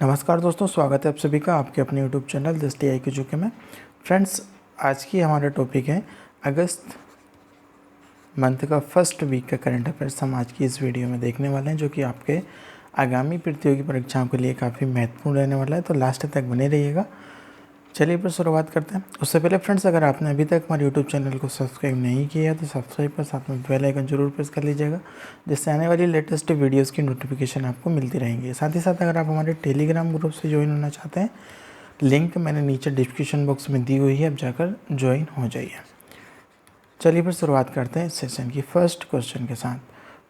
नमस्कार दोस्तों, स्वागत है आप सभी का आपके अपने यूट्यूब चैनल दस्ती आई के में। फ्रेंड्स, आज की हमारा टॉपिक है अगस्त मंथ का फर्स्ट वीक का करंट अफेयर्स। हम आज की इस वीडियो में देखने वाले हैं, जो कि आपके आगामी प्रतियोगी परीक्षाओं के लिए काफ़ी महत्वपूर्ण रहने वाला है, तो लास्ट तक बने रहिएगा। चलिए फिर शुरुआत करते हैं। उससे पहले फ्रेंड्स, अगर आपने अभी तक हमारे यूट्यूब चैनल को सब्सक्राइब नहीं किया है तो सब्सक्राइब पर साथ में बेल आइकन जरूर प्रेस कर लीजिएगा, जिससे आने वाली लेटेस्ट वीडियोस की नोटिफिकेशन आपको मिलती रहेंगी। साथ ही साथ अगर आप हमारे टेलीग्राम ग्रुप से ज्वाइन होना चाहते हैं, लिंक मैंने नीचे डिस्क्रिप्शन बॉक्स में दी हुई है, अब जाकर ज्वाइन हो जाइए। चलिए फिर शुरुआत करते हैं इस सेशन की फर्स्ट क्वेश्चन के साथ।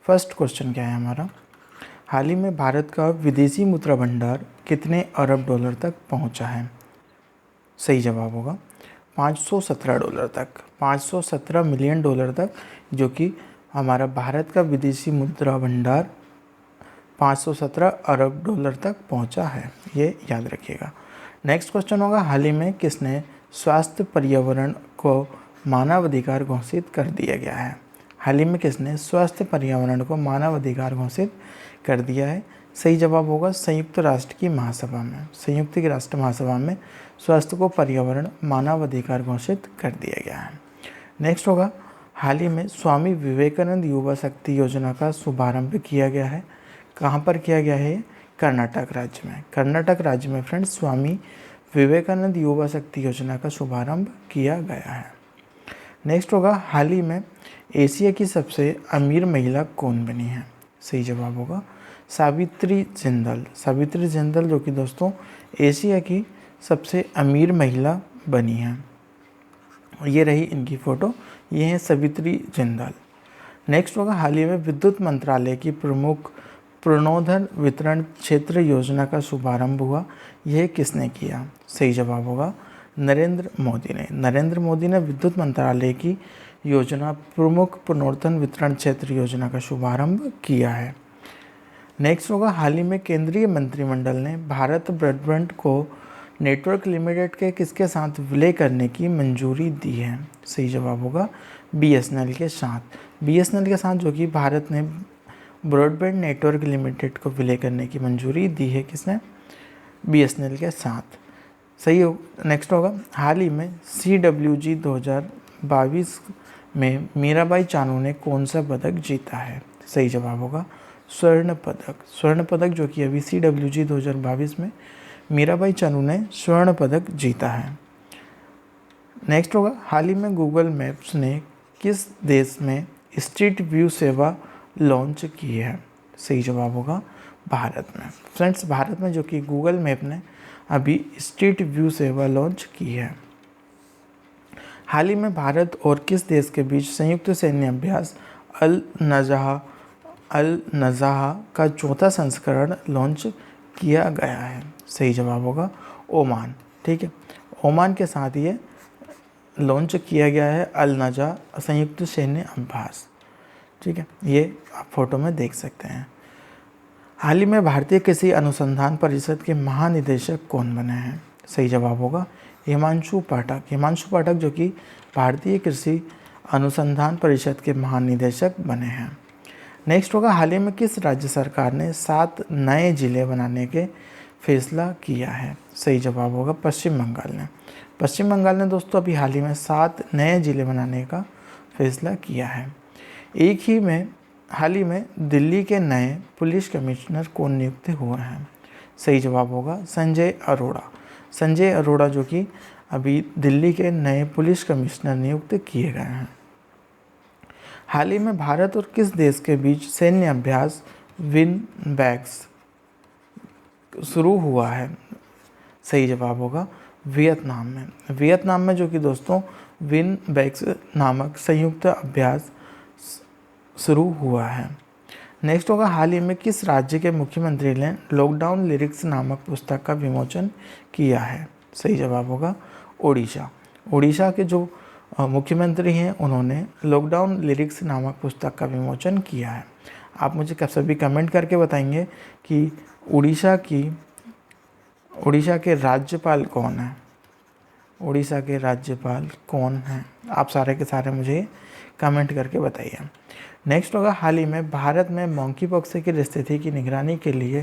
फर्स्ट क्वेश्चन क्या है हमारा, हाल ही में भारत का विदेशी मुद्रा भंडार कितने अरब डॉलर तक पहुंचा है? सही जवाब होगा $517 तक, $517 मिलियन तक, जो कि हमारा भारत का विदेशी मुद्रा भंडार 517 अरब डॉलर तक पहुंचा है, ये याद रखिएगा। नेक्स्ट क्वेश्चन होगा, हाल ही में किसने स्वास्थ्य पर्यावरण को मानवाधिकार घोषित कर दिया गया है? हाल ही में किसने स्वास्थ्य पर्यावरण को मानवाधिकार घोषित कर दिया है? सही जवाब होगा संयुक्त राष्ट्र की महासभा में, संयुक्त राष्ट्र महासभा में स्वास्थ्य को पर्यावरण मानवाधिकार घोषित कर दिया गया है। नेक्स्ट होगा, हाल ही में स्वामी विवेकानंद युवा शक्ति योजना का शुभारंभ किया गया है। कहाँ पर किया गया है? कर्नाटक राज्य में। कर्नाटक राज्य में फ्रेंड्स स्वामी विवेकानंद युवा शक्ति योजना का शुभारंभ किया गया है। नेक्स्ट होगा, हाल ही में एशिया की सबसे अमीर महिला कौन बनी है? सही जवाब होगा सावित्री जिंदल। सावित्री जिंदल, जो कि दोस्तों एशिया की सबसे अमीर महिला बनी है। ये रही इनकी फ़ोटो, ये है सावित्री जिंदल। नेक्स्ट होगा, हाल ही में विद्युत मंत्रालय की प्रमुख प्रणोदन वितरण क्षेत्र योजना का शुभारंभ हुआ, यह किसने किया? सही जवाब होगा नरेंद्र मोदी ने। नरेंद्र मोदी ने विद्युत मंत्रालय की योजना प्रमुख प्रणोदन वितरण क्षेत्र योजना का शुभारंभ किया है। नेक्स्ट होगा, हाल ही में केंद्रीय मंत्रिमंडल ने भारत ब्रॉडबैंड को नेटवर्क लिमिटेड के किसके साथ विलय करने की मंजूरी दी है? सही जवाब होगा बीएसएनएल के साथ। बीएसएनएल के साथ, जो कि भारत ने ब्रॉडबैंड नेटवर्क लिमिटेड को विलय करने की मंजूरी दी है, किसने? बीएसएनएल के साथ। सही हो। नेक्स्ट होगा, हाल ही में CWG 2022 में मीराबाई चानू ने कौन सा पदक जीता है? सही जवाब होगा स्वर्ण पदक। स्वर्ण पदक, जो कि अभी CWG 2022 में मीराबाई चानू ने स्वर्ण पदक जीता है। नेक्स्ट होगा, हाल ही में गूगल मैप्स ने किस देश में स्ट्रीट व्यू सेवा लॉन्च की है? सही जवाब होगा भारत में। फ्रेंड्स, भारत में जो कि गूगल मैप ने अभी स्ट्रीट व्यू सेवा लॉन्च की है। हाल ही में भारत और किस देश के बीच संयुक्त सैन्य अभ्यास अल नज़ाह का चौथा संस्करण लॉन्च किया गया है? सही जवाब होगा ओमान। ठीक है, ओमान के साथ ये लॉन्च किया गया है अल नज़ाह संयुक्त सैन्य अभ्यास। ठीक है, ये आप फोटो में देख सकते हैं। हाल ही में भारतीय कृषि अनुसंधान परिषद के महानिदेशक कौन बने हैं? सही जवाब होगा हिमांशु पाठक। हिमांशु पाठक, जो कि भारतीय कृषि अनुसंधान परिषद के महानिदेशक बने हैं। नेक्स्ट होगा, हाल ही में किस राज्य सरकार ने 7 नए जिले बनाने के फैसला किया है? सही जवाब होगा पश्चिम बंगाल ने। पश्चिम बंगाल ने दोस्तों अभी हाल ही में 7 नए जिले बनाने का फैसला किया है। हाल ही में दिल्ली के नए पुलिस कमिश्नर कौन नियुक्त हुए हैं? सही जवाब होगा संजय अरोड़ा। संजय अरोड़ा, जो कि अभी दिल्ली के नए पुलिस कमिश्नर नियुक्त किए गए हैं। हाल ही में भारत और किस देश के बीच सैन्य अभ्यास विनबैक्स शुरू हुआ है? सही जवाब होगा वियतनाम में। वियतनाम में, जो कि दोस्तों विनबैक्स नामक संयुक्त अभ्यास शुरू हुआ है। नेक्स्ट होगा, हाल ही में किस राज्य के मुख्यमंत्री ने लॉकडाउन लिरिक्स नामक पुस्तक का विमोचन किया है? सही जवाब होगा ओडिशा। ओडिशा के जो मुख्यमंत्री हैं, उन्होंने लॉकडाउन लिरिक्स नामक पुस्तक का विमोचन किया है। आप मुझे सभी कमेंट करके बताएंगे कि उड़ीसा के राज्यपाल कौन हैं? उड़ीसा के राज्यपाल कौन हैं? आप सारे के सारे मुझे कमेंट करके बताइए। नेक्स्ट होगा, हाल ही में भारत में मॉन्की पॉक्स की स्थिति की निगरानी के लिए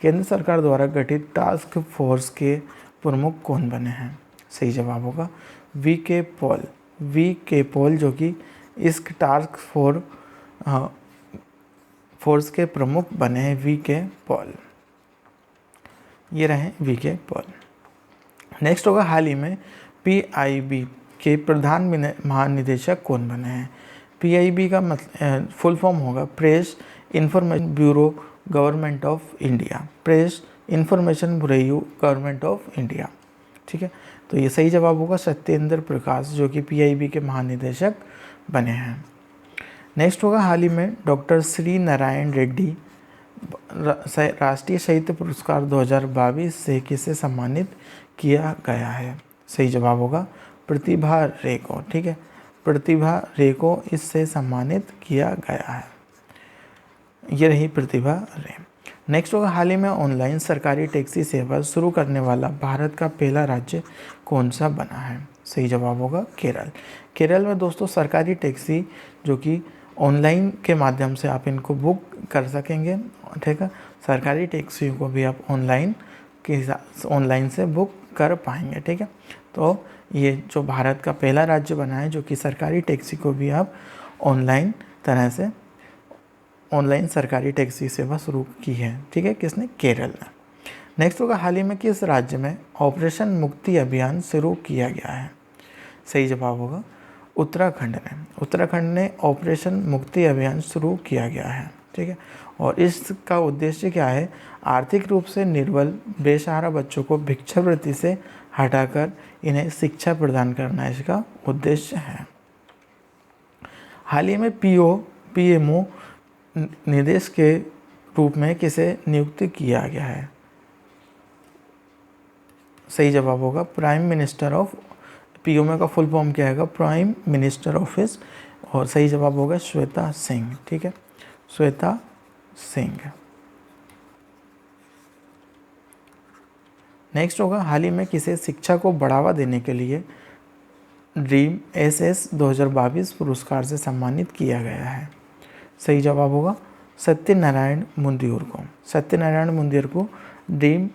केंद्र सरकार द्वारा गठित टास्क फोर्स के प्रमुख कौन बने हैं? सही जवाब होगा वी के पॉल जो कि इस टास्क फोर्स के प्रमुख बने हैं, वी के पॉल। ये रहे वी के पॉल। नेक्स्ट होगा, हाल ही में पीआईबी के प्रधान महानिदेशक कौन बने हैं? पीआईबी का मतलब फुल फॉर्म होगा press information bureau government of India, press information bureau government of India. ठीक है, तो ये सही जवाब होगा सत्येंद्र प्रकाश जो कि पीआईबी के महानिदेशक बने हैं। नेक्स्ट होगा, हाल ही में डॉक्टर श्री नारायण रेड्डी राष्ट्रीय साहित्य पुरस्कार 2022 से किसे सम्मानित किया गया है? सही जवाब होगा प्रतिभा रे को। ठीक है, प्रतिभा रे को इससे सम्मानित किया गया है। ये रही प्रतिभा रे। नेक्स्ट होगा, हाल ही में ऑनलाइन सरकारी टैक्सी सेवा शुरू करने वाला भारत का पहला राज्य कौन सा बना है? सही जवाब होगा केरल। केरल में दोस्तों सरकारी टैक्सी जो कि ऑनलाइन के माध्यम से आप इनको बुक कर सकेंगे। ठीक है, सरकारी टैक्सी को भी आप ऑनलाइन से बुक कर पाएंगे। ठीक है, तो ये जो भारत का पहला राज्य बना है जो कि सरकारी टैक्सी को भी आप ऑनलाइन तरह से ऑनलाइन सरकारी टैक्सी सेवा शुरू की है। ठीक है, किसने? केरल ने। नेक्स्ट होगा, हाल ही में किस राज्य में ऑपरेशन मुक्ति अभियान शुरू किया गया है? सही जवाब होगा उत्तराखंड ने। उत्तराखंड ने ऑपरेशन मुक्ति अभियान शुरू किया गया है। ठीक है, और इसका उद्देश्य क्या है? आर्थिक रूप से निर्बल बेसहारा बच्चों को भिक्षावृत्ति से हटाकर इन्हें शिक्षा प्रदान करना इसका उद्देश्य है। हाल ही में पीएमओ निदेश के रूप में किसे नियुक्त किया गया है? सही जवाब होगा प्राइम मिनिस्टर ऑफ। पीएमओ का फुल फॉर्म क्या है? Prime minister office. और सही जवाब होगा श्वेता सिंह। ठीक है, श्वेता सिंह। नेक्स्ट होगा, हाल ही में किसे शिक्षा को बढ़ावा देने के लिए ड्रीम एसएस 2022 पुरस्कार से सम्मानित किया गया है? सही जवाब होगा सत्यनारायण मुंदियुर को। सत्यनारायण मुंदियुर को ड्रीम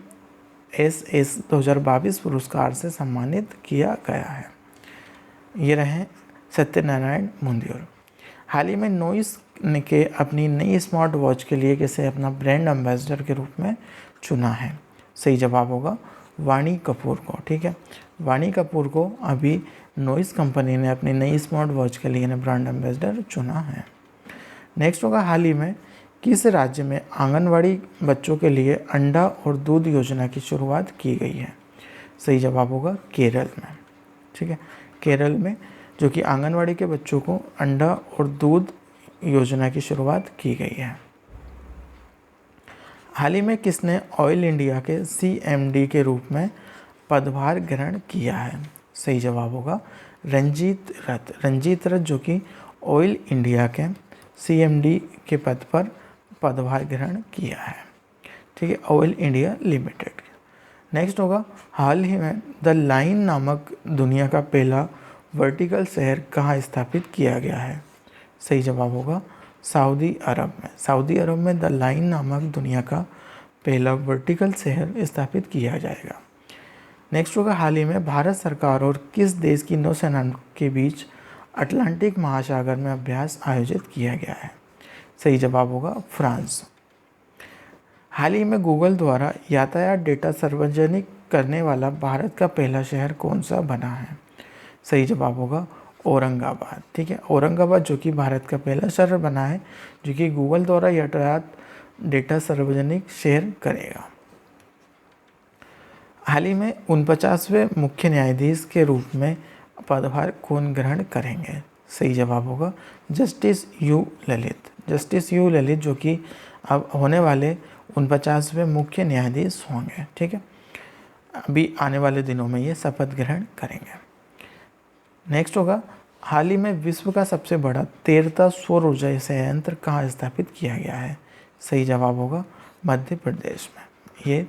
एसएस 2022 पुरस्कार से सम्मानित किया गया है। ये रहे सत्यनारायण मुंदियुर। हाल ही में नॉइस ने अपनी नई स्मार्ट वॉच के लिए किसे अपना ब्रांड एम्बेसडर के रूप में चुना है? सही जवाब होगा वाणी कपूर को। ठीक है, वाणी कपूर को अभी नॉइस कंपनी ने अपनी नई स्मार्ट वॉच के लिए ब्रांड एम्बेसडर चुना है। नेक्स्ट होगा, हाल ही में किस राज्य में आंगनवाड़ी बच्चों के लिए अंडा और दूध योजना की शुरुआत की गई है? सही जवाब होगा केरल में। ठीक है, केरल में जो कि आंगनवाड़ी के बच्चों को अंडा और दूध योजना की शुरुआत की गई है। हाल ही में किसने ऑयल इंडिया के सीएमडी के रूप में पदभार ग्रहण किया है? सही जवाब होगा रंजीत रथ जो कि ऑयल इंडिया के सीएमडी के पद पर पदभार ग्रहण किया है। ठीक है, ऑयल इंडिया लिमिटेड। नेक्स्ट होगा, हाल ही में द लाइन नामक दुनिया का पहला वर्टिकल शहर कहाँ स्थापित किया गया है? सही जवाब होगा सऊदी अरब में। सऊदी अरब में द लाइन नामक दुनिया का पहला वर्टिकल शहर स्थापित किया जाएगा। नेक्स्ट होगा, हाल ही में भारत सरकार और किस देश की नौसेना के बीच अटलांटिक महासागर में अभ्यास आयोजित किया गया है? सही जवाब होगा फ्रांस। हाल ही में गूगल द्वारा यातायात डेटा सार्वजनिक करने वाला भारत का पहला शहर कौन सा बना है? सही जवाब होगा औरंगाबाद। ठीक है, औरंगाबाद जो कि भारत का पहला शहर बना है जो कि गूगल द्वारा यातायात डेटा सार्वजनिक शेयर करेगा। हाल ही में 49वें मुख्य न्यायाधीश के रूप में पदभार कौन ग्रहण करेंगे? सही जवाब होगा justice U Lalit. Justice U Lalit जो कि अब होने वाले 49वें मुख्य न्यायाधीश होंगे। ठीक है, अभी आने वाले दिनों में ये शपथ ग्रहण करेंगे। नेक्स्ट होगा, हाल ही में विश्व का सबसे बड़ा तैरता सौर ऊर्जा संयंत्र कहाँ स्थापित किया गया है? सही जवाब होगा मध्य प्रदेश में। ये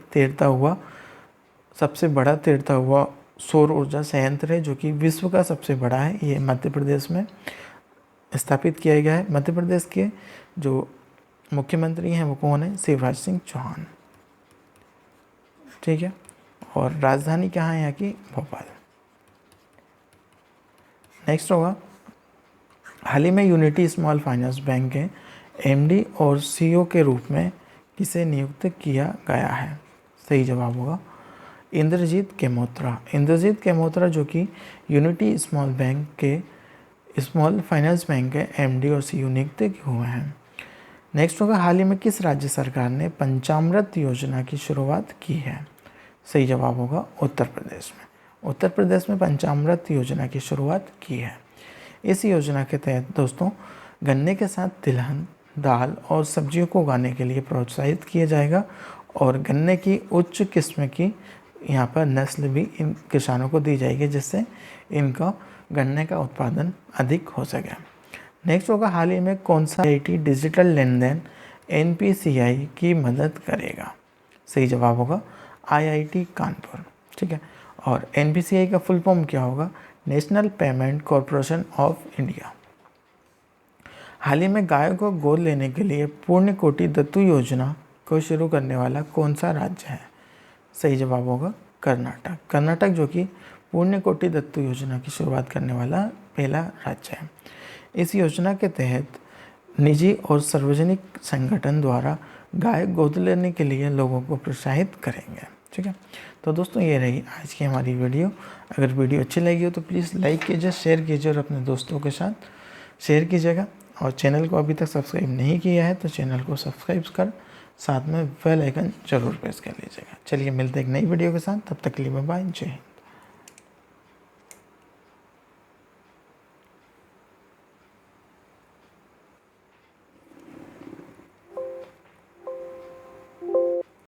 सबसे बड़ा तैरता हुआ सौर ऊर्जा संयंत्र है जो कि विश्व का सबसे बड़ा है। ये मध्य प्रदेश में स्थापित किया गया है। मध्य प्रदेश के जो मुख्यमंत्री हैं वो कौन है? शिवराज सिंह चौहान। ठीक है, और राजधानी कहाँ है यहाँ की? भोपाल। नेक्स्ट होगा, हाल ही में यूनिटी स्मॉल फाइनेंस बैंक के एमडी और सीईओ के रूप में किसे नियुक्त किया गया है? सही जवाब होगा इंद्रजीत केमोत्रा। इंद्रजीत केमोत्रा जो कि यूनिटी स्मॉल फाइनेंस बैंक के एमडी और सीईओ नियुक्त हुए हैं। नेक्स्ट होगा, हाल ही में किस राज्य सरकार ने पंचामृत योजना की शुरुआत की है? सही जवाब होगा उत्तर प्रदेश में। उत्तर प्रदेश में पंचामृत योजना की शुरुआत की है। इस योजना के तहत दोस्तों गन्ने के साथ तिलहन, दाल और सब्जियों को उगाने के लिए प्रोत्साहित किया जाएगा और गन्ने की उच्च किस्म की यहाँ पर नस्ल भी इन किसानों को दी जाएगी, जिससे इनका गन्ने का उत्पादन अधिक हो सके। नेक्स्ट होगा, हाल ही में कौन सा आईआईटी डिजिटल लेन देन एनपीसीआई की मदद करेगा? सही जवाब होगा आईआईटी कानपुर। ठीक है, और एनपीसीआई का फुल फॉर्म क्या होगा? National payment corporation of India. हाल ही में गायों को गोद लेने के लिए पूर्ण कोटि दत्तू योजना को शुरू करने वाला कौन सा राज्य है? सही जवाब होगा कर्नाटक। कर्नाटक जो कि पूर्ण कोटि दत्तू योजना की शुरुआत करने वाला पहला राज्य है। इस योजना के तहत निजी और सार्वजनिक संगठन द्वारा गाय गोद लेने के लिए लोगों को प्रोत्साहित करेंगे। ठीक है, तो दोस्तों ये रही आज की हमारी वीडियो। अगर वीडियो अच्छी लगी हो तो प्लीज़ लाइक कीजिए, शेयर कीजिए और अपने दोस्तों के साथ शेयर कीजिएगा। और चैनल को अभी तक सब्सक्राइब नहीं किया है तो चैनल को सब्सक्राइब कर साथ में बेल आइकन जरूर प्रेस कर लीजिएगा। चलिए मिलते हैं एक नई वीडियो के साथ, तब तक के लिए बाय, जय हिंद।